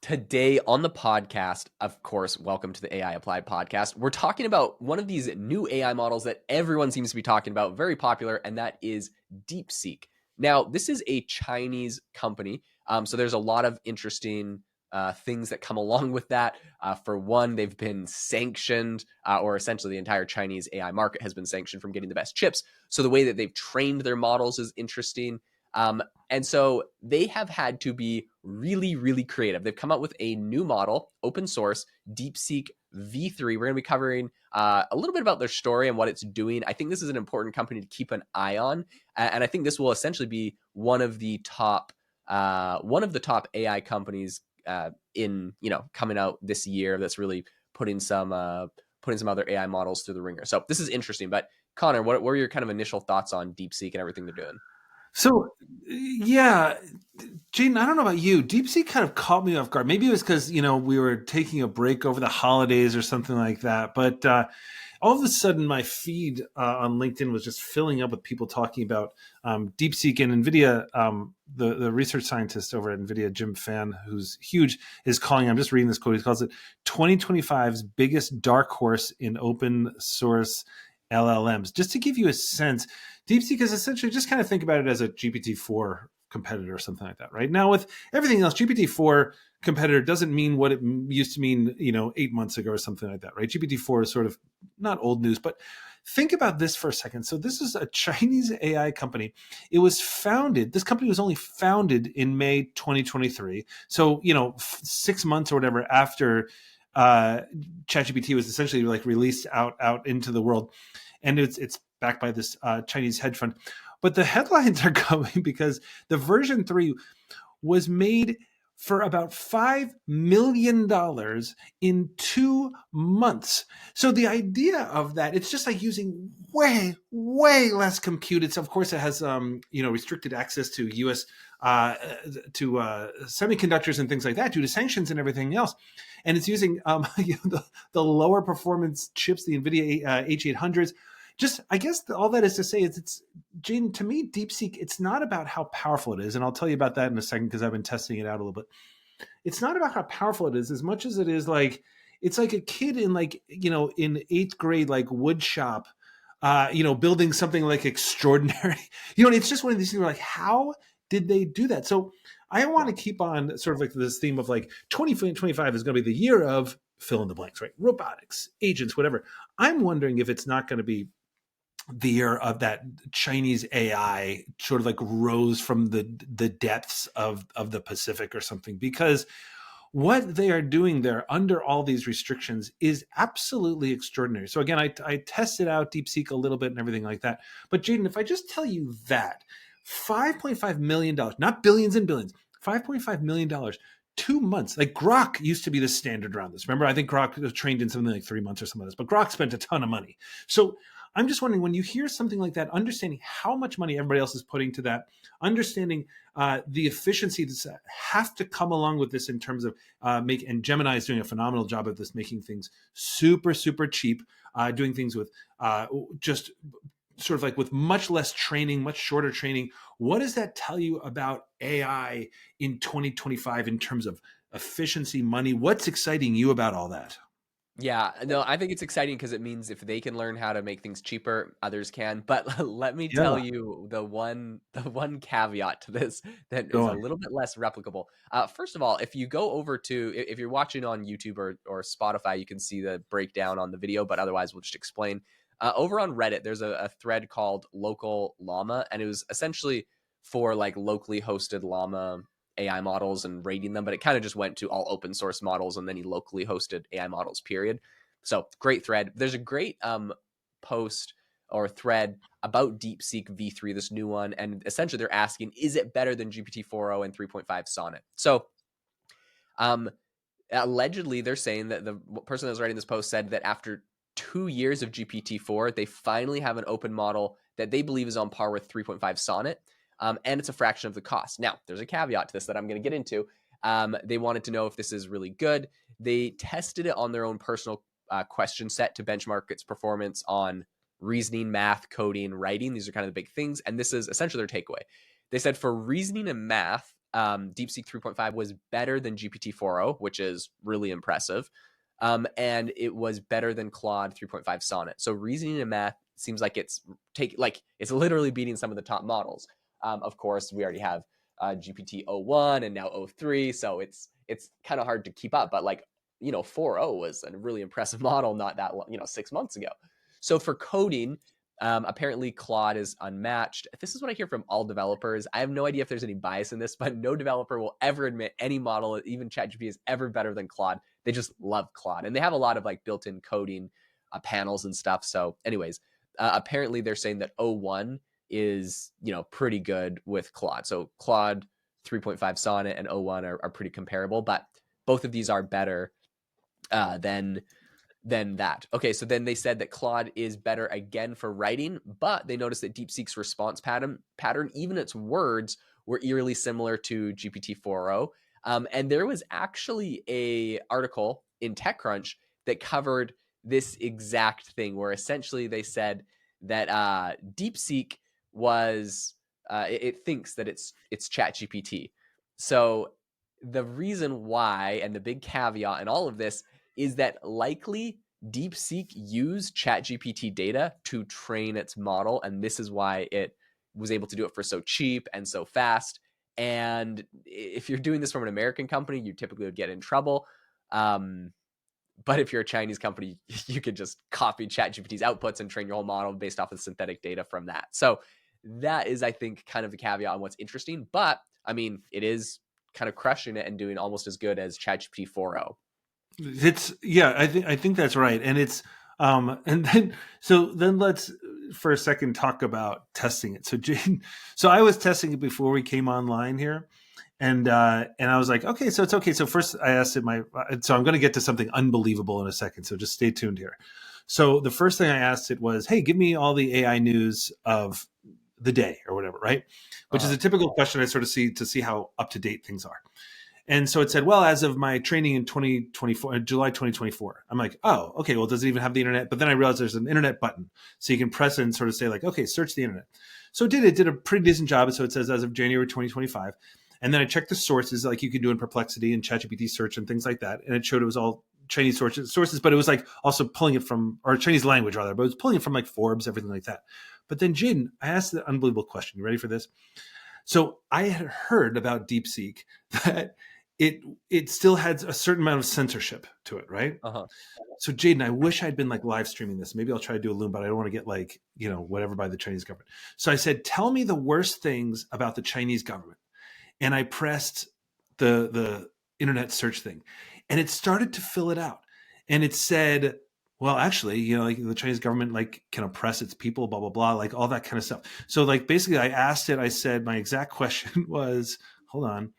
Today on the podcast, of course, welcome to the AI Applied podcast. We're talking about one of these new AI models that everyone seems to be talking about, very popular, and that is DeepSeek. Now, this is a Chinese company, so there's a lot of interesting things that come along with that. For one, they've been sanctioned, or essentially the entire Chinese AI market has been sanctioned from getting the best chips. So the way that they've trained their models is interesting. And so they have had to be really, really creative. They've come up with a new model, open source, DeepSeek V3. We're going to be covering a little bit about their story and what it's doing. I think this is an important company to keep an eye on, and I think this will essentially be one of the top AI companies in coming out this year. That's really putting some other AI models through the ringer. So this is interesting. But Connor, what were your kind of initial thoughts on DeepSeek and everything they're doing? So, yeah, Jaeden, I don't know about you. DeepSeek kind of caught me off guard. Maybe it was because, we were taking a break over the holidays or something like that. But all of a sudden, my feed on LinkedIn was just filling up with people talking about DeepSeek and NVIDIA. The research scientist over at NVIDIA, Jim Fan, who's huge, is calling, I'm just reading this quote, he calls it 2025's biggest dark horse in open source LLMs. Just to give you a sense, DeepSeek is essentially, just kind of think about it as a GPT-4 competitor or something like that, right? Now, with everything else, GPT-4 competitor doesn't mean what it used to mean, 8 months ago or something like that, right? GPT-4 is sort of not old news, but think about this for a second. So this is a Chinese AI company. This company was only founded in May 2023. So, 6 months or whatever after ChatGPT was essentially like released out into the world. And it's backed by this Chinese hedge fund. But the headlines are coming because the version 3 was made for about $5 million in 2 months. So the idea of that, it's just like using way, way less compute. Of course, it has restricted access to U.S. Semiconductors and things like that due to sanctions and everything else. And it's using the lower performance chips, the NVIDIA H800s. Just, I guess all that is to say is Jaeden, to me, DeepSeek, it's not about how powerful it is. And I'll tell you about that in a second because I've been testing it out a little bit. It's not about how powerful it is as much as it is like, it's like a kid in in 8th grade, like wood shop, building something like extraordinary. It's just one of these things where like, how did they do that? So I want to keep on sort of like this theme of like 2025 is going to be the year of fill in the blanks, right? Robotics, agents, whatever. I'm wondering if it's not going to be the year of that Chinese AI sort of like rose from the depths of the Pacific or something, because what they are doing there under all these restrictions is absolutely extraordinary. So again, I tested out DeepSeek a little bit and everything like that. But Jaeden, if I just tell you that $5.5 million, not billions and billions, $5.5 million, 2 months. Like Grok used to be the standard around this. Remember, I think Grok was trained in something like 3 months or something like this, but Grok spent a ton of money. So I'm just wondering, when you hear something like that, understanding how much money everybody else is putting to that, understanding the efficiency that have to come along with this in terms of and Gemini is doing a phenomenal job of this, making things super, super cheap, doing things with just sort of like with much less training, much shorter training. What does that tell you about AI in 2025 in terms of efficiency, money? What's exciting you about all that? Yeah, no, I think it's exciting because it means if they can learn how to make things cheaper, others can. But let me tell Yeah, you the one caveat to this that go is a on. little bit less replicable. First of all, if you go over to if you're watching on YouTube or Spotify, you can see the breakdown on the video. But otherwise, we'll just explain. Over on Reddit, there's a thread called Local Llama, and it was essentially for like locally hosted llama AI models and rating them, but it kind of just went to all open source models and then he locally hosted AI models, period. So great thread. There's a great post or thread about DeepSeek V3, this new one. And essentially they're asking, is it better than GPT-4o and 3.5 Sonnet? So allegedly they're saying that the person that was writing this post said that after 2 years of GPT-4, they finally have an open model that they believe is on par with 3.5 Sonnet. And it's a fraction of the cost. Now, there's a caveat to this that I'm going to get into. They wanted to know if this is really good. They tested it on their own personal question set to benchmark its performance on reasoning, math, coding, writing. These are kind of the big things. And this is essentially their takeaway. They said for reasoning and math, DeepSeek 3.5 was better than GPT-4o, which is really impressive. And it was better than Claude 3.5 Sonnet. So reasoning and math seems like it's literally beating some of the top models. Of course, we already have GPT-o1 and now o3, so it's kind of hard to keep up. But 4o was a really impressive model not that long, 6 months ago. So for coding, apparently Claude is unmatched. This is what I hear from all developers. I have no idea if there's any bias in this, but no developer will ever admit any model, even ChatGPT, is ever better than Claude. They just love Claude, and they have a lot of built-in coding panels and stuff. So, anyways, apparently they're saying that o1 is pretty good with Claude. So Claude 3.5 Sonnet and o1 are pretty comparable, but both of these are better than that. Okay, so then they said that Claude is better again for writing, but they noticed that DeepSeek's response pattern, even its words, were eerily similar to GPT-4o. And there was actually a article in TechCrunch that covered this exact thing, where essentially they said that DeepSeek was it thinks that it's ChatGPT. So the reason why, and the big caveat in all of this, is that likely DeepSeek used ChatGPT data to train its model, and this is why it was able to do it for so cheap and so fast. And if you're doing this from an American company, you typically would get in trouble. But if you're a Chinese company, you could just copy ChatGPT's outputs and train your whole model based off of synthetic data from that. So that is, I think, kind of the caveat on what's interesting. But I mean, it is kind of crushing it and doing almost as good as ChatGPT 4o. I think that's right. And it's and then let's for a second talk about testing it. So Jane, so I was testing it before we came online here. And I was like, okay, so it's okay. So first I asked it so I'm going to get to something unbelievable in a second. So just stay tuned here. So the first thing I asked it was, hey, give me all the AI news of the day or whatever, right? Which is a typical question I sort of see to see how up to date things are. And so it said, well, as of my training in 2024, July 2024, I'm like, oh, okay, well, does it even have the internet? But then I realized there's an internet button. So you can press it and sort of say okay, search the internet. So it did a pretty decent job. So it says as of January 2025. And then I checked the sources like you can do in Perplexity and ChatGPT search and things like that. And it showed it was all Chinese sources, but it was also pulling it from, or Chinese language rather, but it was pulling it from Forbes, everything like that. But then Jaeden, I asked the unbelievable question. You ready for this? So I had heard about DeepSeek that it still had a certain amount of censorship to it, right? So Jaeden, I wish I'd been live streaming this. Maybe I'll try to do a Loom, but I don't want to get whatever by the Chinese government. So I said, tell me the worst things about the Chinese government. And I pressed the internet search thing, and it started to fill it out. And it said, well, actually, the Chinese government can oppress its people, blah, blah, blah, all that kind of stuff. So basically I asked it, I said, my exact question was, hold on,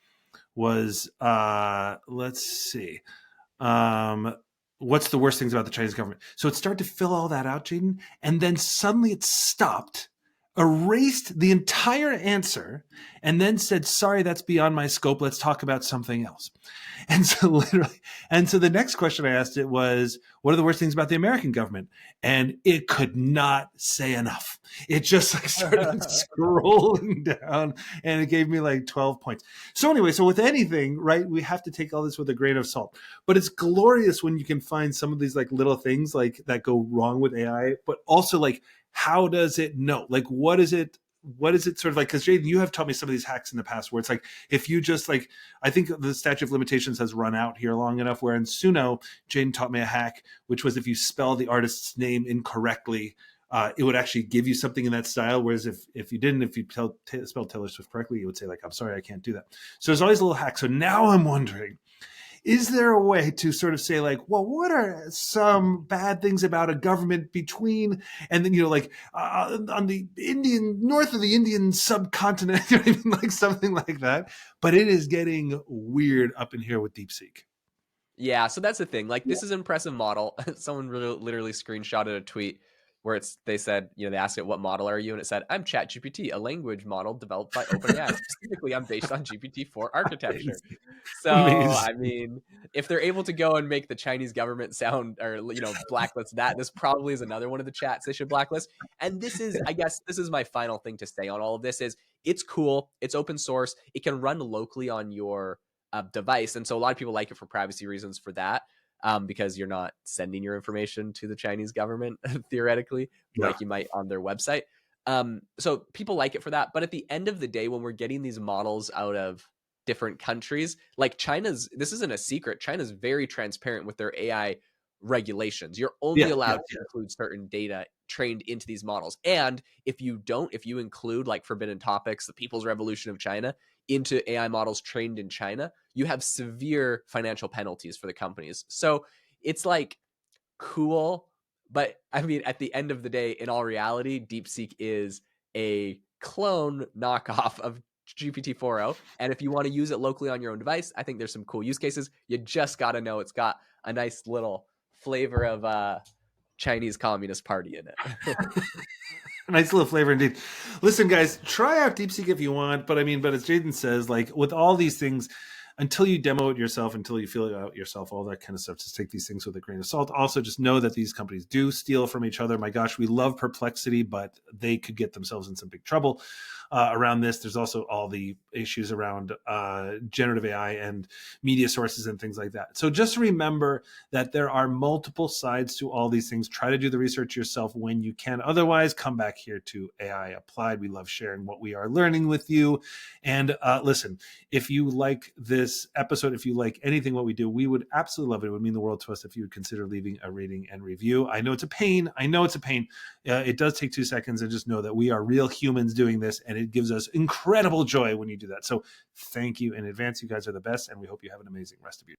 let's see. What's the worst things about the Chinese government? So it started to fill all that out, Jaeden. And then suddenly it stopped, erased the entire answer, and then said, sorry, that's beyond my scope. Let's talk about something else. And so the next question I asked it was, what are the worst things about the American government? And it could not say enough. It just started scrolling down, and it gave me 12 points. So anyway, so with anything, right, we have to take all this with a grain of salt. But it's glorious when you can find some of these little things that go wrong with AI, but also how does it know? What is it sort of because Jaeden, you have taught me some of these hacks in the past where it's if you just I think the statute of limitations has run out here long enough, where in Suno, Jaeden taught me a hack, which was if you spell the artist's name incorrectly, it would actually give you something in that style. Whereas if you didn't, if you spelled Taylor Swift correctly, it would say I'm sorry, I can't do that. So there's always a little hack. So now I'm wondering, is there a way to sort of say well, what are some bad things about a government between, and then on the north of the Indian subcontinent, something like that? But it is getting weird up in here with DeepSeek. Yeah, so that's the thing. This is an impressive model. Someone literally screenshotted a tweet where they said, they asked it, what model are you? And it said, I'm ChatGPT, a language model developed by OpenAI. Specifically, I'm based on GPT-4 architecture. So, Amazing. I mean, if they're able to go and make the Chinese government sound, or, blacklist that, this probably is another one of the chats they should blacklist. And I guess this is my final thing to say on all of this is, it's cool. It's open source. It can run locally on your device. And so a lot of people like it for privacy reasons for that, because you're not sending your information to the Chinese government, theoretically, Yeah. like you might on their website. So people like it for that. But at the end of the day, when we're getting these models out of different countries, like this isn't a secret. China's very transparent with their AI regulations. You're only Yeah. allowed Yeah. to include certain data trained into these models. And if you include like forbidden topics, the People's Revolution of China, into AI models trained in China, you have severe financial penalties for the companies. So it's like cool, but I mean, at the end of the day, in all reality, DeepSeek is a clone knockoff of GPT-4o. And if you want to use it locally on your own device, I think there's some cool use cases. You just got to know it's got a nice little flavor of Chinese Communist Party in it. Nice little flavor indeed. Listen, guys, try out DeepSeek if you want, but as Jaeden says, like with all these things, until you demo it yourself, until you feel it out yourself, all that kind of stuff, just take these things with a grain of salt. Also, just know that these companies do steal from each other. My gosh, we love Perplexity, but they could get themselves in some big trouble around this. There's also all the issues around generative AI and media sources and things like that. So just remember that there are multiple sides to all these things. Try to do the research yourself when you can. Otherwise, come back here to AI Applied. We love sharing what we are learning with you. And listen, if you like this episode, if you like anything what we do, we would absolutely love it. It would mean the world to us if you would consider leaving a rating and review. I know it's a pain. It does take 2 seconds, and just know that we are real humans doing this, and it gives us incredible joy when you do that. So thank you in advance. You guys are the best, and we hope you have an amazing rest of your day.